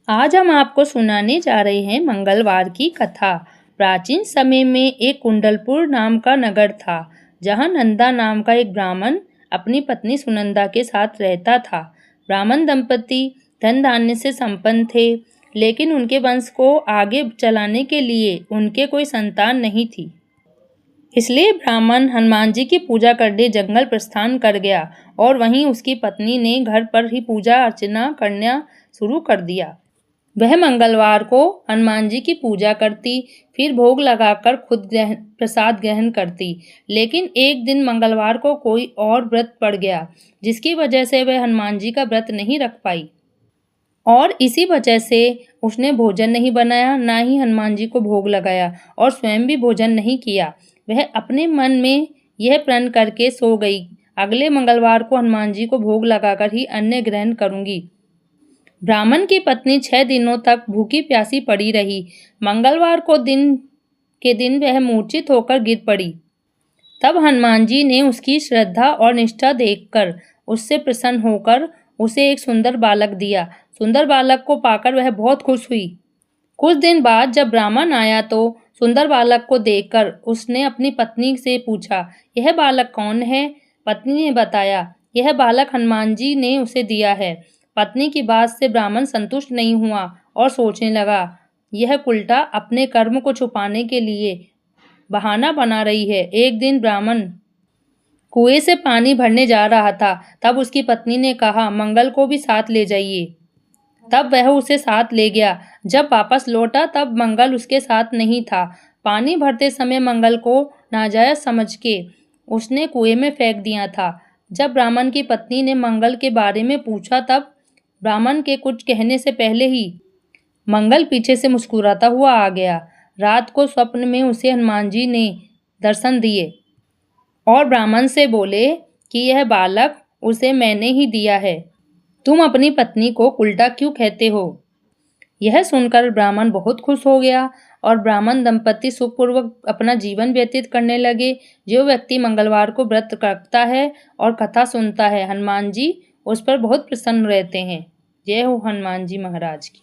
आज हम आपको सुनाने जा रहे हैं मंगलवार की कथा। प्राचीन समय में एक कुंडलपुर नाम का नगर था, जहाँ नंदा नाम का एक ब्राह्मण अपनी पत्नी सुनंदा के साथ रहता था। ब्राह्मण दंपति धन धान्य से संपन्न थे, लेकिन उनके वंश को आगे चलाने के लिए उनके कोई संतान नहीं थी। इसलिए ब्राह्मण हनुमान जी की पूजा करने जंगल प्रस्थान कर गया और वहीं उसकी पत्नी ने घर पर ही पूजा अर्चना करना शुरू कर दिया। वह मंगलवार को हनुमान जी की पूजा करती, फिर भोग लगाकर खुद प्रसाद ग्रहण करती। लेकिन एक दिन मंगलवार को कोई और व्रत पड़ गया, जिसकी वजह से वह हनुमान जी का व्रत नहीं रख पाई और इसी वजह से उसने भोजन नहीं बनाया, ना ही हनुमान जी को भोग लगाया और स्वयं भी भोजन नहीं किया। वह अपने मन में यह प्रण करके सो गई, अगले मंगलवार को हनुमान जी को भोग लगाकर ही अन्न ग्रहण करूंगी। ब्राह्मण की पत्नी 6 दिनों तक भूखी प्यासी पड़ी रही। मंगलवार को दिन वह मूर्छित होकर गिर पड़ी। तब हनुमान जी ने उसकी श्रद्धा और निष्ठा देखकर उससे प्रसन्न होकर उसे एक सुंदर बालक दिया। सुंदर बालक को पाकर वह बहुत खुश हुई। कुछ दिन बाद जब ब्राह्मण आया तो सुंदर बालक को देखकर उसने अपनी पत्नी से पूछा, यह बालक कौन है? पत्नी ने बताया, यह बालक हनुमान जी ने उसे दिया है। पत्नी की बात से ब्राह्मण संतुष्ट नहीं हुआ और सोचने लगा, यह उल्टा अपने कर्म को छुपाने के लिए बहाना बना रही है। एक दिन ब्राह्मण कुएं से पानी भरने जा रहा था, तब उसकी पत्नी ने कहा, मंगल को भी साथ ले जाइए। तब वह उसे साथ ले गया। जब वापस लौटा तब मंगल उसके साथ नहीं था। पानी भरते समय मंगल को नाजायज समझ के उसने कुएं में फेंक दिया था। जब ब्राह्मण की पत्नी ने मंगल के बारे में पूछा तब ब्राह्मण के कुछ कहने से पहले ही मंगल पीछे से मुस्कुराता हुआ आ गया। रात को स्वप्न में उसे हनुमान जी ने दर्शन दिए और ब्राह्मण से बोले कि यह बालक उसे मैंने ही दिया है, तुम अपनी पत्नी को उल्टा क्यों कहते हो? यह सुनकर ब्राह्मण बहुत खुश हो गया और ब्राह्मण दंपति सुखपूर्वक अपना जीवन व्यतीत करने लगे। जो व्यक्ति मंगलवार को व्रत रखता है और कथा सुनता है, हनुमान जी उस पर बहुत प्रसन्न रहते हैं। जय हो हनुमान जी महाराज की।